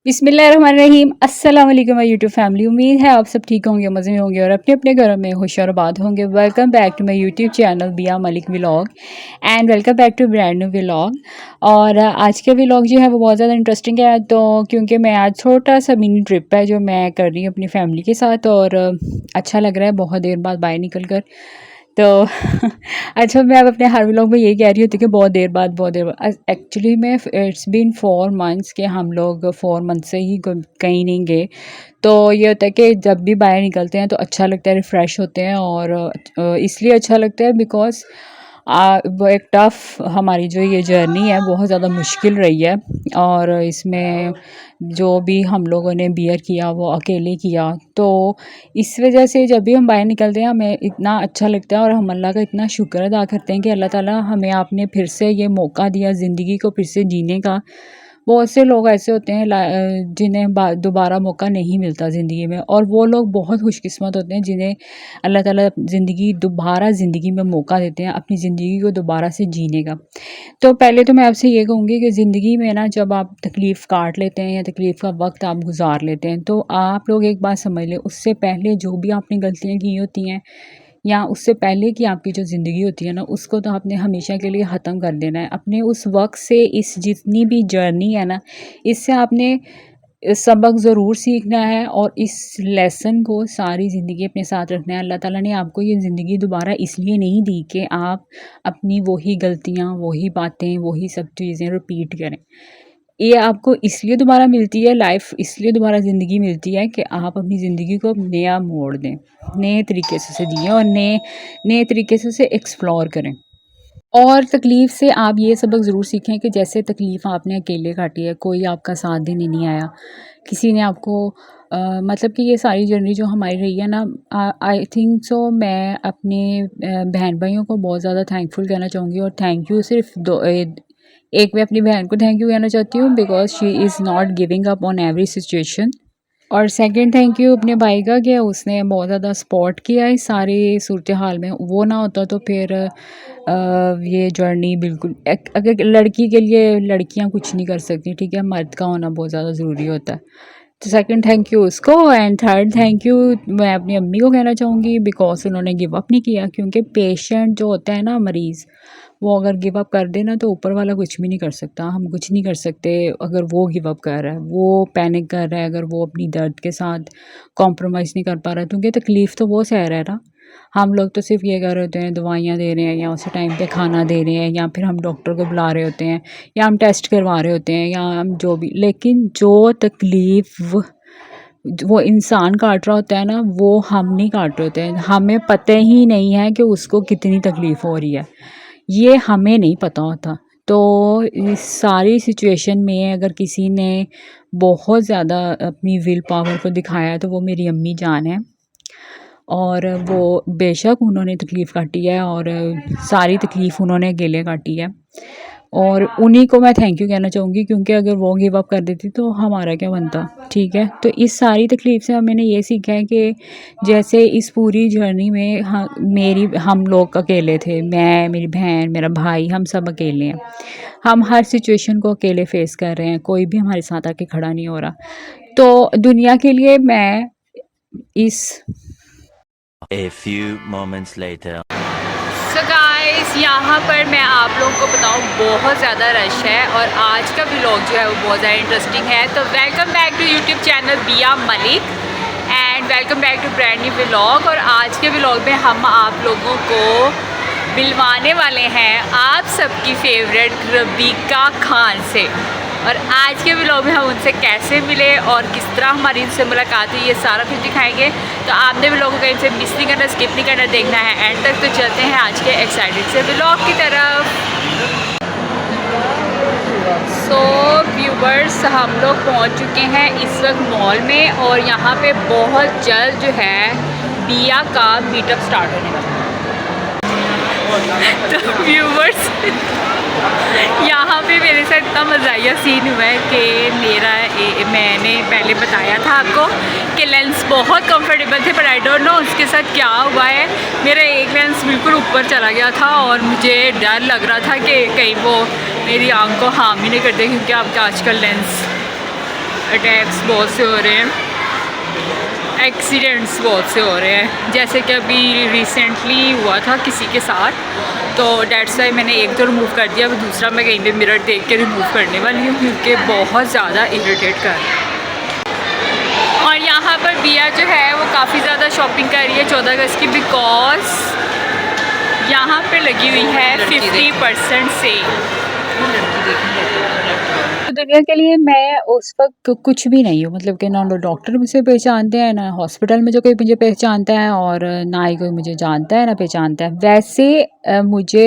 बिस्मिल्लाहिर्रहमानिर्रहीम। अस्सलाम वालेकुम माय यूट्यूब फैमिली। उम्मीद है आप सब ठीक होंगे, मज़े में होंगे और अपने अपने घरों में खुश और आबाद होंगे। Welcome back to my YouTube channel Bia Malik vlog and welcome back to brand new vlog. और आज के व्लॉग जो है वो बहुत ज़्यादा इंटरेस्टिंग है, तो क्योंकि मैं आज छोटा सा मिनी ट्रिप है जो मैं कर रही हूँ अपनी फैमिली के साथ, और अच्छा लग रहा है बहुत देर बाद बाहर निकल कर। तो अच्छा, मैं अब अपने हर व्लॉग में यही कह रही होती कि बहुत देर बाद एक्चुअली में इट्स बीन 4 मंथ्स के हम लोग 4 मंथ से ही कहीं नहीं गए। तो ये होता है कि जब भी बाहर निकलते हैं तो अच्छा लगता है, रिफ़्रेश होते हैं। और इसलिए अच्छा लगता है बिकॉज़ वो एक टफ़ हमारी जो ये जर्नी है बहुत ज़्यादा मुश्किल रही है, और इसमें जो भी हम लोगों ने बियर किया वो अकेले किया। तो इस वजह से जब भी हम बाहर निकलते हैं हमें इतना अच्छा लगता है और हम अल्लाह का इतना शुक्र अदा करते हैं कि अल्लाह ताला हमें आपने फिर से ये मौका दिया ज़िंदगी को फिर से जीने का। बहुत से लोग ऐसे होते हैं जिन्हें दोबारा मौका नहीं मिलता ज़िंदगी में, और वो लोग बहुत खुशकिस्मत होते हैं जिन्हें अल्लाह ताला दोबारा ज़िंदगी में मौका देते हैं अपनी ज़िंदगी को दोबारा से जीने का। तो पहले तो मैं आपसे ये कहूँगी कि ज़िंदगी में ना जब आप तकलीफ़ काट लेते हैं या तकलीफ़ का वक्त आप गुजार लेते हैं, तो आप लोग एक बात समझ लें, उससे पहले जो भी आपने गलतियाँ की होती हैं या उससे पहले की आपकी जो ज़िंदगी होती है ना, उसको तो आपने हमेशा के लिए ख़त्म कर देना है। अपने उस वक़्त से इस जितनी भी जर्नी है ना, इससे आपने सबक ज़रूर सीखना है और इस लेसन को सारी ज़िंदगी अपने साथ रखना है। अल्लाह ताला ने आपको ये ज़िंदगी दोबारा इसलिए नहीं दी कि आप अपनी वही गलतियाँ, वही बातें, वही सब चीज़ें रिपीट करें। ये आपको इसलिए दोबारा मिलती है, लाइफ़ इसलिए दोबारा ज़िंदगी मिलती है कि आप अपनी ज़िंदगी को नया मोड़ दें, नए तरीके से उसे जिएँ और नए नए तरीके से उसे एक्सप्लोर करें। और तकलीफ़ से आप ये सबक ज़रूर सीखें कि जैसे तकलीफ़ आपने अकेले काटी है, कोई आपका साथ देने नहीं आया, किसी ने आपको मतलब कि ये सारी जर्नी जो हमारी रही है ना, आई थिंक सो मैं अपने बहन भाइयों को बहुत ज़्यादा थैंकफुल कहना चाहूँगी। और थैंक यू सिर्फ एक मैं अपनी बहन को थैंक यू कहना चाहती हूँ because she is not giving up on every situation. और सेकंड थैंक यू अपने भाई का कि उसने बहुत ज़्यादा सपोर्ट किया इस सारी सूरत हाल में। वो ना होता तो फिर ये जर्नी बिल्कुल अगर लड़की के लिए लड़कियां कुछ नहीं कर सकती, ठीक है, मर्द का होना बहुत ज़्यादा ज़रूरी होता है। तो सेकंड थैंक यू उसको, एंड थर्ड थैंक यू मैं अपनी अम्मी को कहना चाहूँगी बिकॉज उन्होंने गिव अप नहीं किया। क्योंकि पेशेंट जो होता है ना, मरीज़, वो अगर गिव अप कर देना तो ऊपर वाला कुछ भी नहीं कर सकता। हम कुछ नहीं कर सकते अगर वो गिव अप कर रहा है, वो पैनिक कर रहा है, अगर वो अपनी दर्द के साथ कॉम्प्रोमाइज़ नहीं कर पा रहा, क्योंकि तकलीफ़ तो वो सह रहा है ना। हम लोग तो सिर्फ ये कर रहे होते हैं, दवाइयाँ दे रहे हैं या उसी टाइम पे खाना दे रहे हैं, या फिर हम डॉक्टर को बुला रहे होते हैं, या हम टेस्ट करवा रहे होते हैं, या हम जो भी, लेकिन जो तकलीफ़ वो इंसान काट रहा होता है ना, वो हम नहीं काट रहे होते हैं। हमें पता ही नहीं है कि उसको कितनी तकलीफ़ हो रही है, ये हमें नहीं पता होता। तो इस सारी सिचुएशन में अगर किसी ने बहुत ज़्यादा अपनी विल पावर को दिखाया तो वो मेरी अम्मी जान है। और वो बेशक उन्होंने तकलीफ़ काटी है और सारी तकलीफ़ उन्होंने अकेले काटी है, और उन्हीं को मैं थैंक यू कहना चाहूँगी। क्योंकि अगर वो गिव अप कर देती तो हमारा क्या बनता, ठीक है। तो इस सारी तकलीफ़ से मैंने ये सीखा है कि जैसे इस पूरी जर्नी में हम लोग अकेले थे, मैं, मेरी बहन, मेरा भाई, हम सब अकेले हैं। हम हर सिचुएशन को अकेले फ़ेस कर रहे हैं, कोई भी हमारे साथ आके खड़ा नहीं हो रहा। तो दुनिया के लिए मैं इस A few moments later. So guys, यहाँ पर मैं आप लोगों को बताऊँ बहुत ज़्यादा रश है और आज का व्लॉग जो है वो बहुत ज़्यादा इंटरेस्टिंग है। तो welcome back to YouTube channel Bia Malik and welcome back to brand new vlog. और आज के व्लॉग में हम आप लोगों को मिलवाने वाले हैं आप सबकी फेवरेट रबीका खान से। और आज के व्लॉग में हम उनसे कैसे मिले और किस तरह हमारी उनसे मुलाकात हुई, ये सारा कुछ दिखाएंगे। तो आपने व्लॉग को कहीं से मिस नहीं करना, स्किप नहीं करना, देखना है एंड तक। तो चलते हैं आज के एक्साइटेड से व्लॉग की तरफ। सो व्यूवर्स, हम लोग पहुंच चुके हैं इस वक्त मॉल में और यहाँ पे बहुत जल्द जो है बिया का मीटअप स्टार्ट होने वाला है। तो व्यूवर्स, यहाँ पे मेरे साथ इतना मज़ाया सीन हुआ है कि मैंने पहले बताया था आपको कि लेंस बहुत कंफर्टेबल थे, पर आई डोंट नो उसके साथ क्या हुआ है। मेरा एक लेंस बिल्कुल ऊपर चला गया था और मुझे डर लग रहा था कि कहीं वो मेरी आँख को हार्म ही नहीं करते, क्योंकि आपका आजकल लेंस अटैक्स बहुत से हो रहे हैं, एक्सीडेंट्स बहुत से हो रहे हैं, जैसे कि अभी रिसेंटली हुआ था किसी के साथ, तो डेट्स वाई मैंने एक तो रिमूव कर दिया, अभी दूसरा मैं कहीं पे मिरर देख के रिमूव करने वाली हूँ क्योंकि बहुत ज़्यादा इरिटेट कर रहा है। और यहाँ पर बिया जो है वो काफ़ी ज़्यादा शॉपिंग कर रही है 14 अगस्त की, बिकॉज यहाँ पे लगी हुई है 50% सेल। तो दुनिया के लिए मैं उस वक्त कुछ भी नहीं हूँ, मतलब कि ना डॉक्टर मुझे पहचानते हैं, ना हॉस्पिटल में जो कोई मुझे पहचानता है, और ना ही कोई मुझे जानता है ना पहचानता है। वैसे मुझे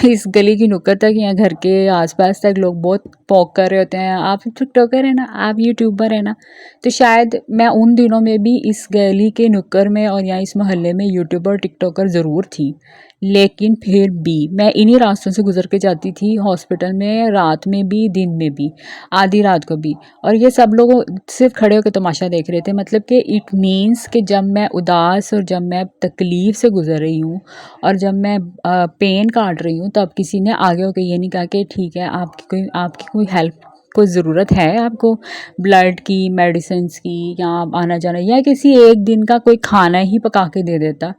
इस गली की नुक्कड़ तक या घर के आसपास तक लोग बहुत पोक कर रहे होते हैं, आप टिकटॉकर है ना, आप यूट्यूबर है ना। तो शायद मैं उन दिनों में भी इस गली के नुक्कड़ में और या इस मोहल्ले में यूट्यूबर टिकटॉकर ज़रूर थी, लेकिन फिर भी मैं इन्हीं रास्तों से गुजर के जाती थी हॉस्पिटल में, रात में भी दिन में भी, आधी रात को भी, और ये सब लोग सिर्फ खड़े होकर तमाशा देख रहे थे। मतलब कि इट मीन्स कि जब मैं उदास और जब मैं तकलीफ़ से गुजर रही हूँ और जब मैं पेन काट रही हूँ, तब किसी ने आगे होकर ये नहीं कहा कि ठीक है आपकी कोई हेल्प कोई ज़रूरत है आपको, ब्लड की, मेडिसिन्स की, या आना जाना, या किसी एक दिन का कोई खाना ही पका के दे देता।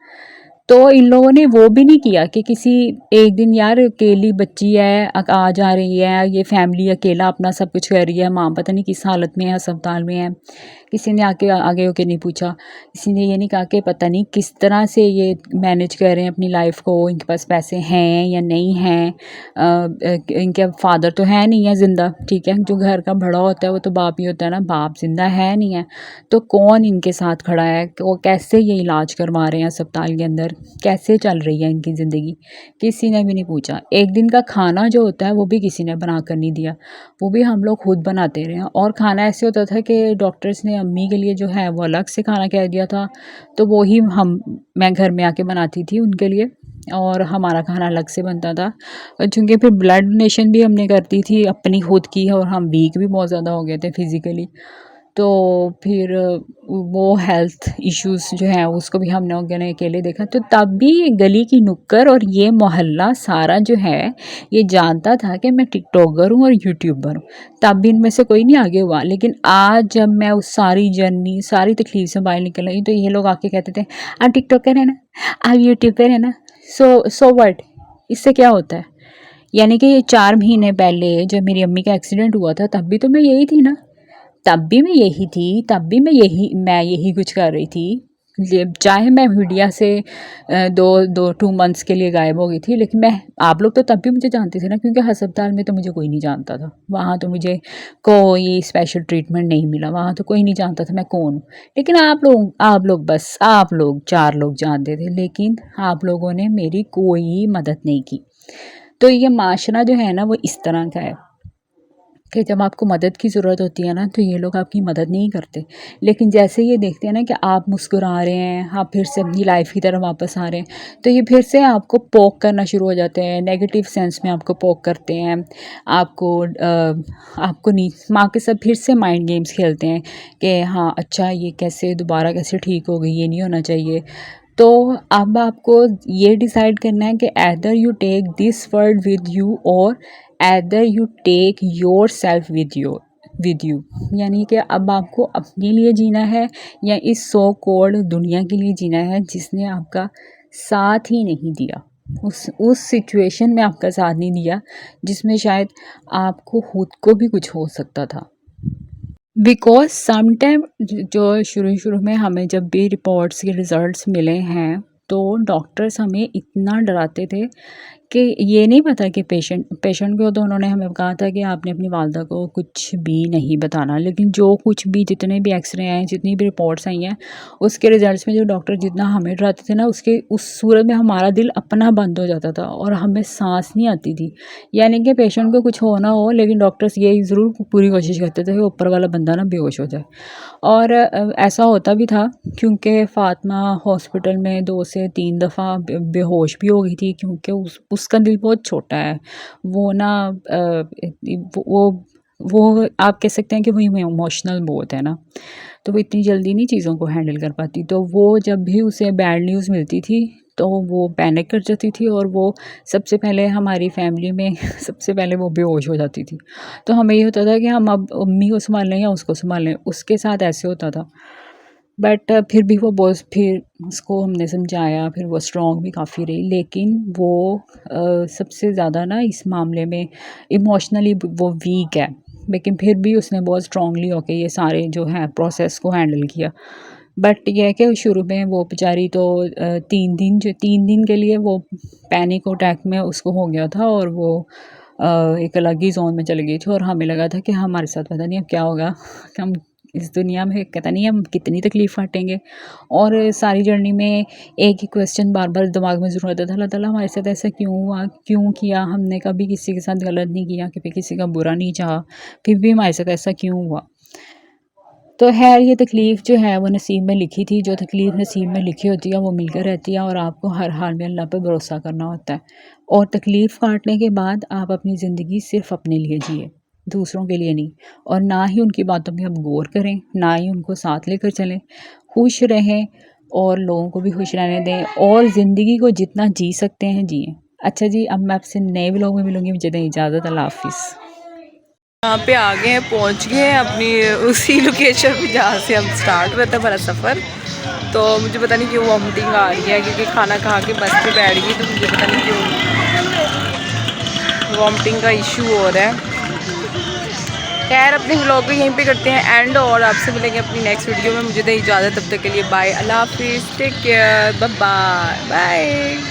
तो इन लोगों ने वो भी नहीं किया कि किसी एक दिन, यार अकेली बच्ची है, आ जा रही है, ये फैमिली अकेला अपना सब कुछ कर रही है, माँ पता नहीं किस हालत में है, अस्पताल में है, किसी ने आके आगे होके नहीं पूछा, किसी ने ये नहीं कहा कि पता नहीं किस तरह से ये मैनेज कर रहे हैं अपनी लाइफ को, इनके पास पैसे हैं या नहीं हैं, इनके फादर तो है नहीं है ज़िंदा, ठीक है, जो घर का बड़ा होता है वो तो बाप ही होता है ना, बाप ज़िंदा है नहीं है, तो कौन इनके साथ खड़ा है, वो कैसे ये इलाज करवा रहे हैं अस्पताल के अंदर, कैसे चल रही है इनकी ज़िंदगी, किसी ने भी नहीं पूछा। एक दिन का खाना जो होता है वो भी किसी ने बना कर नहीं दिया, वो भी हम लोग खुद बनाते रहे। और खाना ऐसे होता था कि डॉक्टर्स ने अम्मी के लिए जो है वो अलग से खाना कह दिया था, तो वो ही मैं घर में आके बनाती थी उनके लिए, और हमारा खाना अलग से बनता था। चूँकि फिर ब्लड डोनेशन भी हमने करती थी अपनी खुद की, और हम वीक भी बहुत ज़्यादा हो गए थे फिज़िकली, तो फिर वो हेल्थ इश्यूज़ जो हैं उसको भी हम लोगों ने अकेले देखा। तो तब भी ये गली की नुक्कड़ और ये मोहल्ला सारा जो है ये जानता था कि मैं टिकटॉकर हूँ और यूट्यूबर हूँ, तब भी इनमें से कोई नहीं आगे हुआ। लेकिन आज जब मैं उस सारी जर्नी, सारी तकलीफ से बाहर निकल आई, तो ये लोग आके कहते थे आप टिकटॉकर है ना, आप यूट्यूबर है ना, सो व्हाट, इससे क्या होता है। यानी कि ये 4 महीने पहले जब मेरी अम्मी का एक्सीडेंट हुआ था, तब भी तो मैं यही थी ना, तब भी मैं यही थी, तब भी मैं यही कुछ कर रही थी। चाहे मैं मीडिया से 2 मंथ्स के लिए गायब हो गई थी, लेकिन मैं, आप लोग तो तब भी मुझे जानते थे ना, क्योंकि अस्पताल में तो मुझे कोई नहीं जानता था, वहाँ तो मुझे कोई स्पेशल ट्रीटमेंट नहीं मिला, वहाँ तो कोई नहीं जानता था मैं कौन हूँ। लेकिन आप लोग 4 लोग जानते थे, लेकिन आप लोगों ने मेरी कोई मदद नहीं की। तो ये माशरा जो है ना वो इस तरह का है कि जब आपको मदद की ज़रूरत होती है ना, तो ये लोग आपकी मदद नहीं करते। लेकिन जैसे ये देखते हैं ना कि आप मुस्कुरा रहे हैं, आप फिर से अपनी लाइफ की तरफ वापस आ रहे हैं, तो ये फिर से आपको पोक करना शुरू हो जाते हैं, नेगेटिव सेंस में आपको पोक करते हैं, आपको नहीं, माँ के साथ फिर से माइंड गेम्स खेलते हैं कि हाँ अच्छा ये कैसे दोबारा कैसे ठीक हो गई, ये नहीं होना चाहिए। तो अब आपको ये डिसाइड करना है कि either you take this world with you or either you take yourself with you, यानी कि अब आपको अपने लिए जीना है या इस सो कॉल्ड दुनिया के लिए जीना है जिसने आपका साथ ही नहीं दिया, उस सिचुएशन में आपका साथ नहीं दिया जिसमें शायद आपको खुद को भी कुछ हो सकता था। बिकॉज समटाइम जो शुरू में हमें जब भी रिपोर्ट्स के रिज़ल्ट्स मिले हैं, तो डॉक्टर्स हमें इतना डराते थे कि ये नहीं पता कि पेशेंट को, तो उन्होंने हमें कहा था कि आपने अपनी वालदा को कुछ भी नहीं बताना। लेकिन जो कुछ भी, जितने भी एक्सरे आए, जितनी भी रिपोर्ट्स आई हैं, उसके रिजल्ट्स में जो डॉक्टर जितना हमें डराते थे ना, उसके उस सूरत में हमारा दिल अपना बंद हो जाता था और हमें सांस नहीं आती थी। यानी कि पेशेंट को कुछ हो ना हो, लेकिन डॉक्टर्स ये ज़रूर पूरी कोशिश करते थे कि ऊपर वाला बंदा ना बेहोश हो जाए। और ऐसा होता भी था, क्योंकि फ़ातिमा हॉस्पिटल में 2 से 3 दफ़ा बेहोश भी हो गई थी, क्योंकि उसका दिल बहुत छोटा है। वो ना वो आप कह सकते हैं कि वो इमोशनल बहुत है ना, तो वो इतनी जल्दी नहीं चीज़ों को हैंडल कर पाती। तो वो जब भी उसे बैड न्यूज़ मिलती थी, तो वो पैनिक कर जाती थी और वो सबसे पहले हमारी फैमिली में सबसे पहले वो बेहोश हो जाती थी। तो हमें ये होता था कि हम अब अम्मी को संभाल लें या उसको संभाल लें, उसके साथ ऐसे होता था। बट फिर भी वो बहुत, फिर उसको हमने समझाया, फिर वो स्ट्रॉन्ग भी काफ़ी रही, लेकिन वो सबसे ज़्यादा ना इस मामले में इमोशनली वो वीक है, लेकिन फिर भी उसने बहुत स्ट्रांगली होके ये सारे जो है प्रोसेस को हैंडल किया। बट ये है कि शुरू में वो बेचारी तो 3 दिन के लिए वो पैनिक अटैक में उसको हो गया था और वो एक अलग ही जोन में चली गई थी और हमें लगा था कि हमारे साथ पता नहीं अब क्या होगा, कि हम इस दुनिया में पता नहीं हम कितनी तकलीफ़ काटेंगे। और सारी जर्नी में एक ही क्वेश्चन बार बार दिमाग में ज़रूर आता था, अल्लाह ताला हमारे साथ ऐसा क्यों हुआ, क्यों किया, हमने कभी किसी के साथ गलत नहीं किया, कभी किसी का बुरा नहीं चाहा, फिर भी हमारे साथ ऐसा क्यों हुआ। तो खैर ये तकलीफ़ जो है वो नसीब में लिखी थी, जो तकलीफ़ नसीब में लिखी होती है वो मिलकर रहती है और आपको हर हाल में अल्लाह पे भरोसा करना होता है। और तकलीफ़ काटने के बाद आप अपनी ज़िंदगी सिर्फ़ अपने लिए जिए, दूसरों के लिए नहीं। और ना ही उनकी बातों पे आप गौर करें, ना ही उनको साथ लेकर चलें। खुश रहें और लोगों को भी खुश रहने दें और ज़िंदगी को जितना जी सकते हैं जिएँ। अच्छा जी, अब मैं आपसे नए व्लॉग में मिलूँगी, मुझे दें इजाज़त, अल्लाह हाफ़िज़। यहाँ पे आ गए हैं, पहुँच गए हैं अपनी उसी लोकेशन पे जहाँ से हम स्टार्ट हुआ था हमारा सफ़र। तो मुझे पता नहीं क्यों वॉमिटिंग आ रही है, क्योंकि खाना खा के बस पे बैठ गई, तो मुझे पता नहीं क्यों वॉमिटिंग का इशू हो रहा है। खैर अपने व्लॉग को यहीं पे करते हैं एंड, और आपसे मिलेंगे अपनी नेक्स्ट वीडियो में। मुझे दें इजाज़त, तब तक के लिए बाय, अल्लाह हाफिज़, टेक केयर, बाय बाय।